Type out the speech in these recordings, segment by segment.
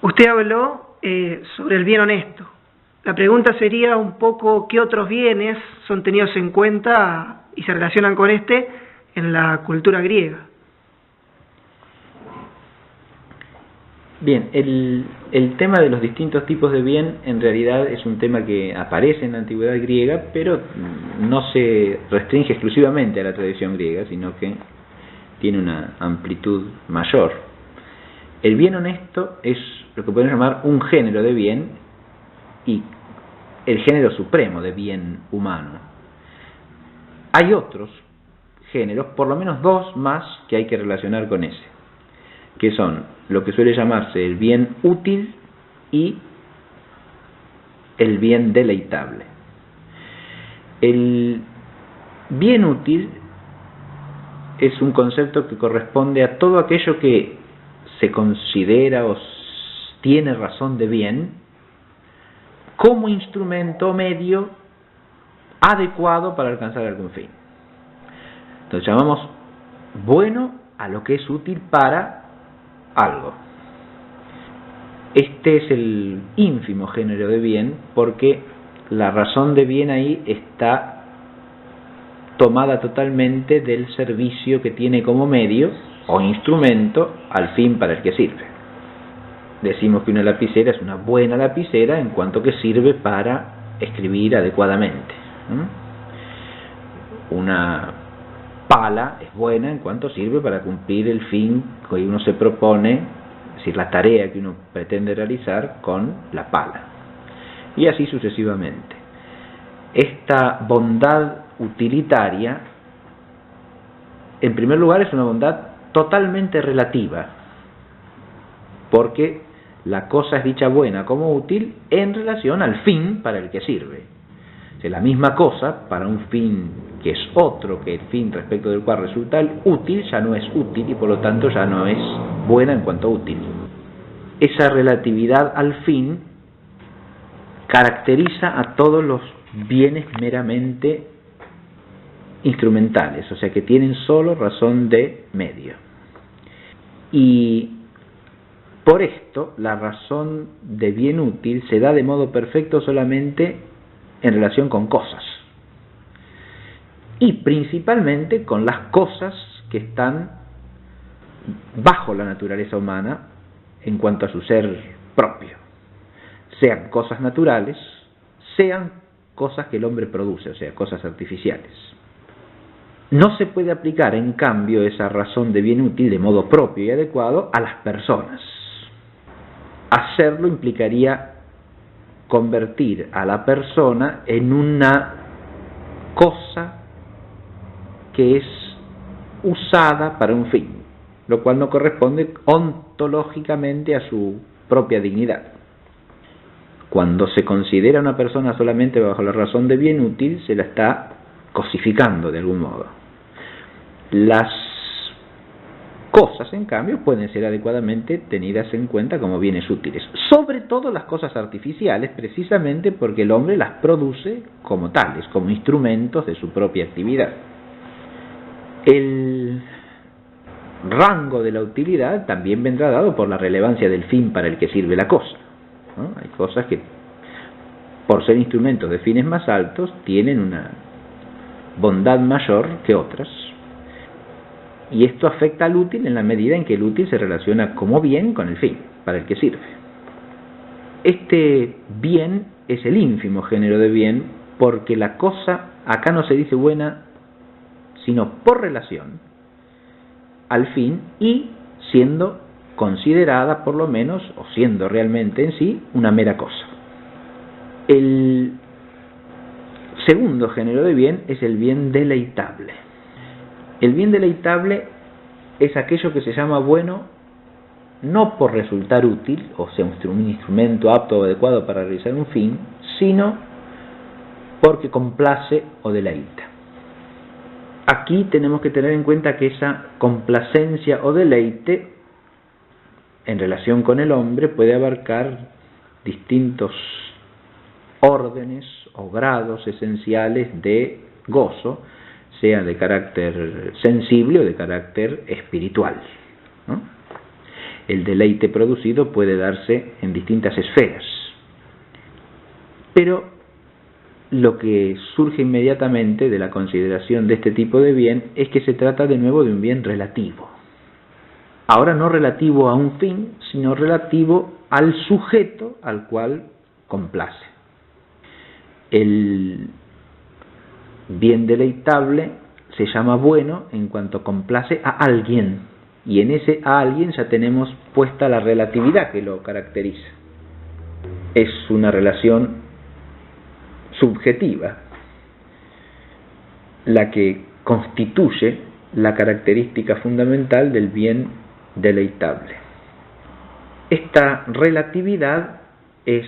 Usted habló sobre el bien honesto. La pregunta sería un poco qué otros bienes son tenidos en cuenta y se relacionan con este en la cultura griega. Bien, el tema de los distintos tipos de bien en realidad es un tema que aparece en la antigüedad griega, pero no se restringe exclusivamente a la tradición griega, sino que tiene una amplitud mayor. El bien honesto es lo que podemos llamar un género de bien y el género supremo de bien humano. Hay otros géneros, por lo menos dos más, que hay que relacionar con ese, que son lo que suele llamarse el bien útil y el bien deleitable. El bien útil es un concepto que corresponde a todo aquello que se considera o tiene razón de bien como instrumento o medio adecuado para alcanzar algún fin. Entonces llamamos bueno a lo que es útil para algo. Este es el ínfimo género de bien, porque la razón de bien ahí está tomada totalmente del servicio que tiene como medio o instrumento al fin para el que sirve. Decimos que una lapicera es una buena lapicera en cuanto que sirve para escribir adecuadamente. Una pala es buena en cuanto sirve para cumplir el fin que uno se propone, es decir, la tarea que uno pretende realizar con la pala. Y así sucesivamente. Esta bondad utilitaria, en primer lugar, es una bondad totalmente relativa, porque la cosa es dicha buena como útil en relación al fin para el que sirve. O sea, la misma cosa, para un fin que es otro que el fin respecto del cual resulta el útil, ya no es útil y por lo tanto ya no es buena en cuanto a útil. Esa relatividad al fin caracteriza a todos los bienes meramente instrumentales, o sea que tienen solo razón de medio. Y por esto, la razón de bien útil se da de modo perfecto solamente en relación con cosas. Y principalmente con las cosas que están bajo la naturaleza humana en cuanto a su ser propio. Sean cosas naturales, sean cosas que el hombre produce, o sea, cosas artificiales. No se puede aplicar, en cambio, esa razón de bien útil de modo propio y adecuado a las personas. Hacerlo implicaría convertir a la persona en una cosa que es usada para un fin, lo cual no corresponde ontológicamente a su propia dignidad. Cuando se considera una persona solamente bajo la razón de bien útil, se la está cosificando de algún modo. Las cosas, en cambio, pueden ser adecuadamente tenidas en cuenta como bienes útiles, sobre todo las cosas artificiales, precisamente porque el hombre las produce como tales, como instrumentos de su propia actividad. El rango de la utilidad también vendrá dado por la relevancia del fin para el que sirve la cosa, ¿no? Hay cosas que, por ser instrumentos de fines más altos, tienen una bondad mayor que otras. Y esto afecta al útil en la medida en que el útil se relaciona como bien con el fin para el que sirve. Este bien es el ínfimo género de bien, porque la cosa acá no se dice buena sino por relación al fin y siendo considerada por lo menos, o siendo realmente en sí, una mera cosa. El segundo género de bien es el bien deleitable. El bien deleitable es aquello que se llama bueno no por resultar útil, o sea, un instrumento apto o adecuado para realizar un fin, sino porque complace o deleita. Aquí tenemos que tener en cuenta que esa complacencia o deleite en relación con el hombre puede abarcar distintos órdenes o grados esenciales de gozo, sea de carácter sensible o de carácter espiritual, ¿no? El deleite producido puede darse en distintas esferas. Pero lo que surge inmediatamente de la consideración de este tipo de bien es que se trata de nuevo de un bien relativo. Ahora no relativo a un fin, sino relativo al sujeto al cual complace. El bien deleitable se llama bueno en cuanto complace a alguien, y en ese a alguien ya tenemos puesta la relatividad que lo caracteriza. Es una relación subjetiva la que constituye la característica fundamental del bien deleitable. Esta relatividad es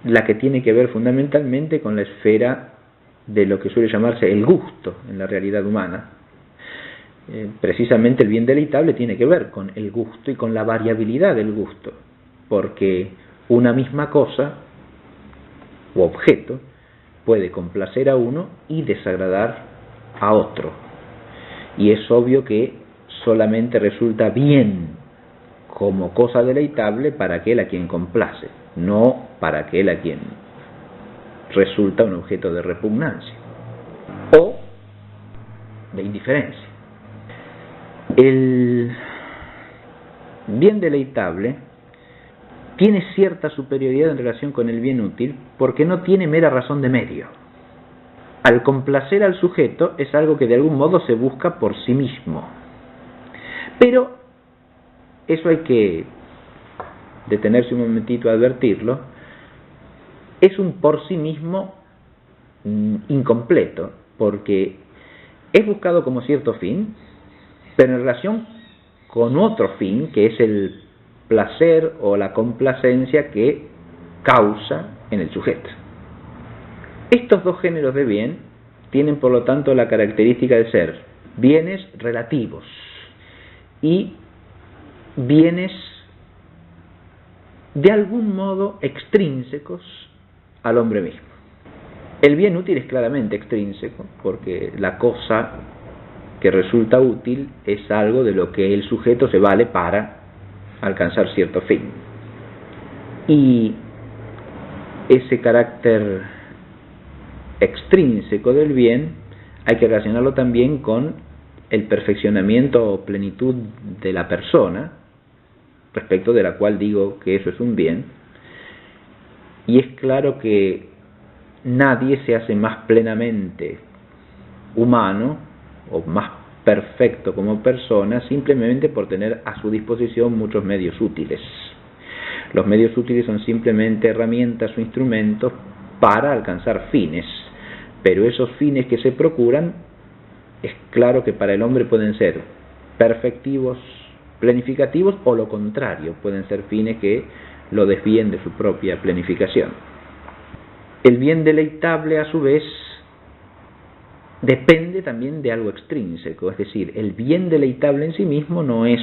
la que tiene que ver fundamentalmente con la esfera de lo que suele llamarse el gusto en la realidad humana. Precisamente el bien deleitable tiene que ver con el gusto y con la variabilidad del gusto, porque una misma cosa u objeto puede complacer a uno y desagradar a otro. Y es obvio que solamente resulta bien como cosa deleitable para aquel a quien complace, no para aquel a quien resulta un objeto de repugnancia o de indiferencia. El bien deleitable tiene cierta superioridad en relación con el bien útil porque no tiene mera razón de medio. Al complacer al sujeto es algo que de algún modo se busca por sí mismo. Pero eso hay que detenerse un momentito a advertirlo. Es un por sí mismo incompleto, porque es buscado como cierto fin, pero en relación con otro fin, que es el placer o la complacencia que causa en el sujeto. Estos dos géneros de bien tienen por lo tanto la característica de ser bienes relativos y bienes de algún modo extrínsecos al hombre mismo. El bien útil es claramente extrínseco, porque la cosa que resulta útil es algo de lo que el sujeto se vale para alcanzar cierto fin. Y ese carácter extrínseco del bien hay que relacionarlo también con el perfeccionamiento o plenitud de la persona, respecto de la cual digo que eso es un bien. Y es claro que nadie se hace más plenamente humano o más perfecto como persona simplemente por tener a su disposición muchos medios útiles. Los medios útiles son simplemente herramientas o instrumentos para alcanzar fines, pero esos fines que se procuran, es claro que para el hombre pueden ser perfectivos, planificativos, o lo contrario, pueden ser fines que lo desvíen de su propia planificación. El bien deleitable, a su vez, depende también de algo extrínseco, es decir, el bien deleitable en sí mismo no es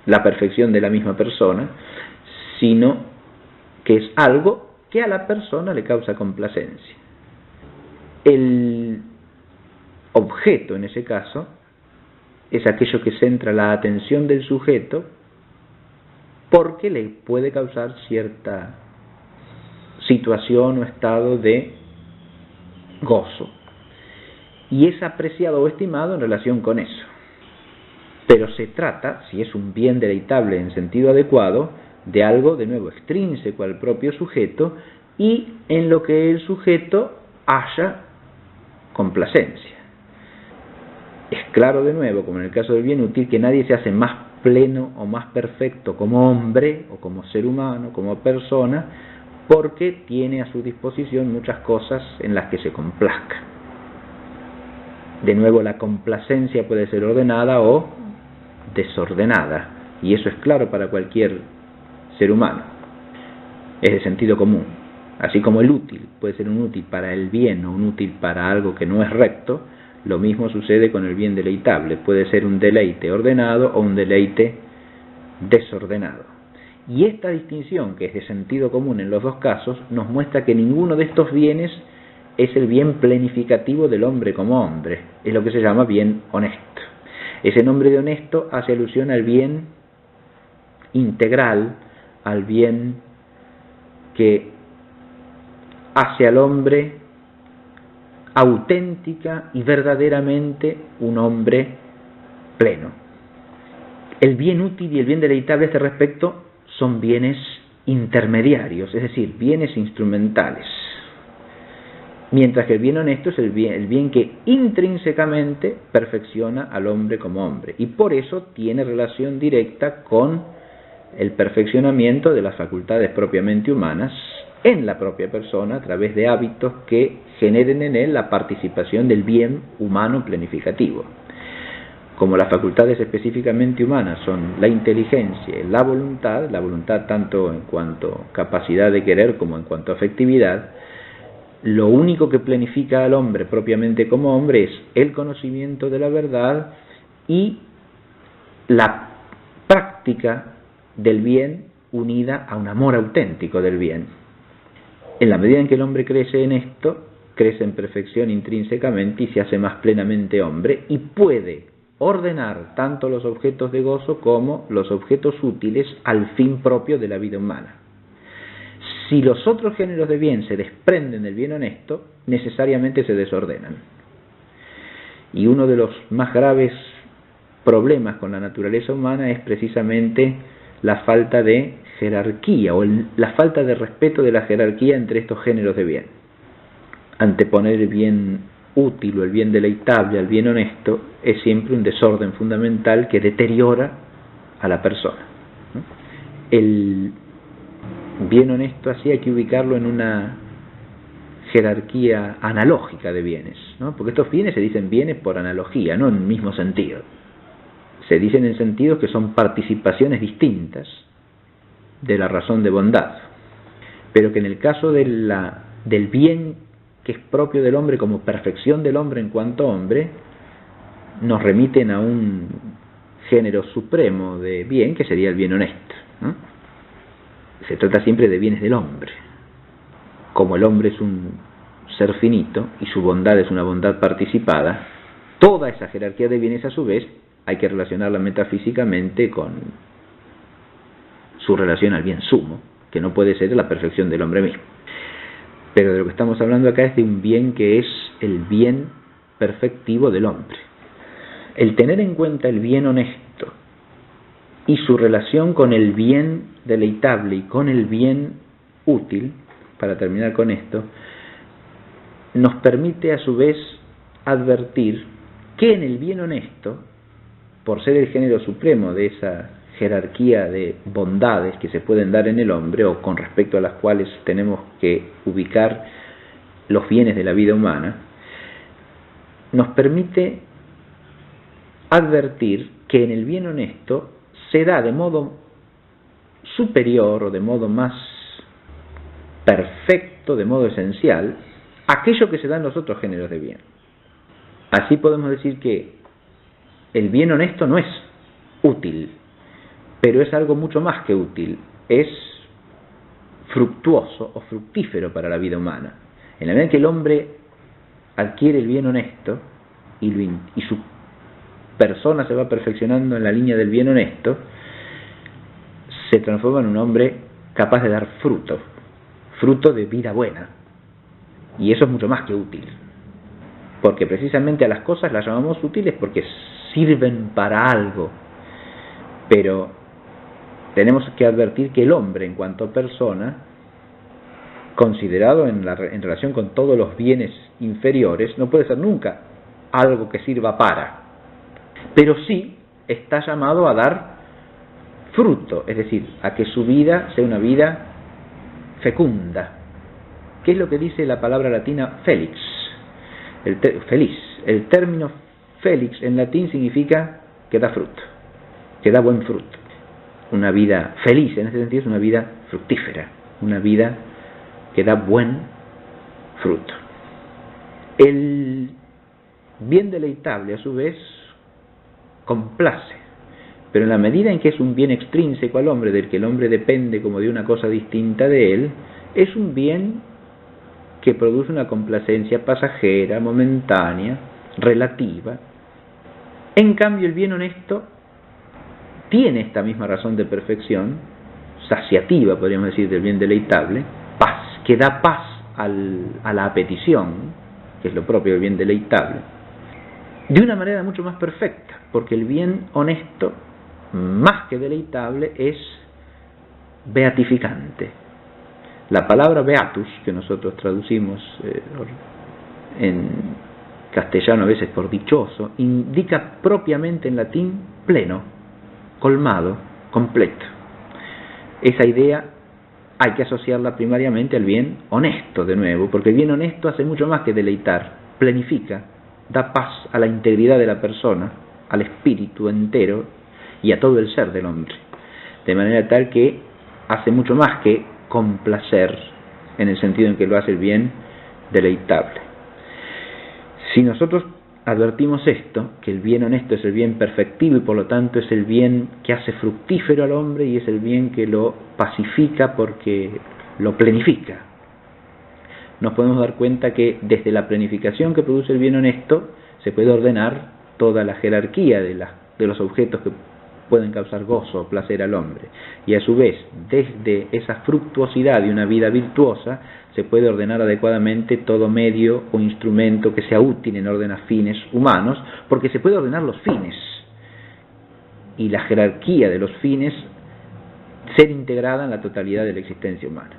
la perfección de la misma persona, sino que es algo que a la persona le causa complacencia. El objeto, en ese caso, es aquello que centra la atención del sujeto porque le puede causar cierta situación o estado de gozo, y es apreciado o estimado en relación con eso. Pero se trata, si es un bien deleitable en sentido adecuado, de algo de nuevo extrínseco al propio sujeto y en lo que el sujeto haya complacencia. Es claro de nuevo, como en el caso del bien útil, que nadie se hace más pleno o más perfecto como hombre o como ser humano, como persona, porque tiene a su disposición muchas cosas en las que se complazca. De nuevo, la complacencia puede ser ordenada o desordenada, y eso es claro para cualquier ser humano. Es de sentido común. Así como el útil puede ser un útil para el bien o un útil para algo que no es recto, lo mismo sucede con el bien deleitable. Puede ser un deleite ordenado o un deleite desordenado. Y esta distinción, que es de sentido común en los dos casos, nos muestra que ninguno de estos bienes es el bien planificativo del hombre como hombre. Es lo que se llama bien honesto. Ese nombre de honesto hace alusión al bien integral, al bien que hace al hombre auténtica y verdaderamente un hombre pleno. El bien útil y el bien deleitable a este respecto son bienes intermediarios, es decir, bienes instrumentales. Mientras que el bien honesto es el bien que intrínsecamente perfecciona al hombre como hombre, y por eso tiene relación directa con el perfeccionamiento de las facultades propiamente humanas en la propia persona a través de hábitos que generen en él la participación del bien humano planificativo. Como las facultades específicamente humanas son la inteligencia y la voluntad tanto en cuanto a capacidad de querer como en cuanto a afectividad, lo único que planifica al hombre propiamente como hombre es el conocimiento de la verdad y la práctica del bien unida a un amor auténtico del bien. En la medida en que el hombre crece en esto, crece en perfección intrínsecamente y se hace más plenamente hombre y puede ordenar tanto los objetos de gozo como los objetos útiles al fin propio de la vida humana. Si los otros géneros de bien se desprenden del bien honesto, necesariamente se desordenan. Y uno de los más graves problemas con la naturaleza humana es precisamente la falta de jerarquía o la falta de respeto de la jerarquía entre estos géneros de bien. Anteponer el bien útil o el bien deleitable al bien honesto es siempre un desorden fundamental que deteriora a la persona. El bien honesto así hay que ubicarlo en una jerarquía analógica de bienes, ¿no? Porque estos bienes se dicen bienes por analogía, no en el mismo sentido. Se dicen en sentidos que son participaciones distintas de la razón de bondad, pero que en el caso del bien que es propio del hombre como perfección del hombre en cuanto hombre, nos remiten a un género supremo de bien que sería el bien honesto, ¿no? Se trata siempre de bienes del hombre. Como el hombre es un ser finito y su bondad es una bondad participada, toda esa jerarquía de bienes a su vez hay que relacionarla metafísicamente con su relación al bien sumo, que no puede ser la perfección del hombre mismo. Pero de lo que estamos hablando acá es de un bien que es el bien perfectivo del hombre. El tener en cuenta el bien honesto y su relación con el bien deleitable y con el bien útil, para terminar con esto, nos permite a su vez advertir que en el bien honesto, por ser el género supremo de esa jerarquía de bondades que se pueden dar en el hombre o con respecto a las cuales tenemos que ubicar los bienes de la vida humana, nos permite advertir que en el bien honesto se da de modo superior o de modo más perfecto, de modo esencial, aquello que se da en los otros géneros de bien. Así podemos decir que el bien honesto no es útil, pero es algo mucho más que útil, es fructuoso o fructífero para la vida humana. En la medida en que el hombre adquiere el bien honesto y su persona se va perfeccionando en la línea del bien honesto, se transforma en un hombre capaz de dar fruto de vida buena. Y eso es mucho más que útil, porque precisamente a las cosas las llamamos útiles porque sirven para algo, pero tenemos que advertir que el hombre en cuanto persona, considerado en relación con todos los bienes inferiores, no puede ser nunca algo que sirva para, pero sí está llamado a dar fruto, es decir, a que su vida sea una vida fecunda. ¿Qué es lo que dice la palabra latina felix? Feliz. El término felix en latín significa que da fruto, que da buen fruto. Una vida feliz en este sentido es una vida fructífera, una vida que da buen fruto. El bien deleitable a su vez complace, pero en la medida en que es un bien extrínseco al hombre, del que el hombre depende como de una cosa distinta de él, es un bien que produce una complacencia pasajera, momentánea, relativa, En cambio, el bien honesto tiene esta misma razón de perfección, saciativa, podríamos decir, del bien deleitable, paz, que da paz a la apetición, que es lo propio del bien deleitable, de una manera mucho más perfecta, porque el bien honesto, más que deleitable, es beatificante. La palabra beatus, que nosotros traducimos en castellano a veces por dichoso, indica propiamente en latín pleno, colmado, completo. Esa idea hay que asociarla primariamente al bien honesto, de nuevo, porque el bien honesto hace mucho más que deleitar, planifica, da paz a la integridad de la persona, al espíritu entero y a todo el ser del hombre, de manera tal que hace mucho más que complacer, en el sentido en que lo hace el bien deleitable. Si nosotros advertimos esto, que el bien honesto es el bien perfectivo y por lo tanto es el bien que hace fructífero al hombre y es el bien que lo pacifica porque lo planifica, nos podemos dar cuenta que desde la planificación que produce el bien honesto se puede ordenar toda la jerarquía de los objetos que pueden causar gozo o placer al hombre, y a su vez desde esa fructuosidad de una vida virtuosa se puede ordenar adecuadamente todo medio o instrumento que sea útil en orden a fines humanos, porque se puede ordenar los fines y la jerarquía de los fines ser integrada en la totalidad de la existencia humana.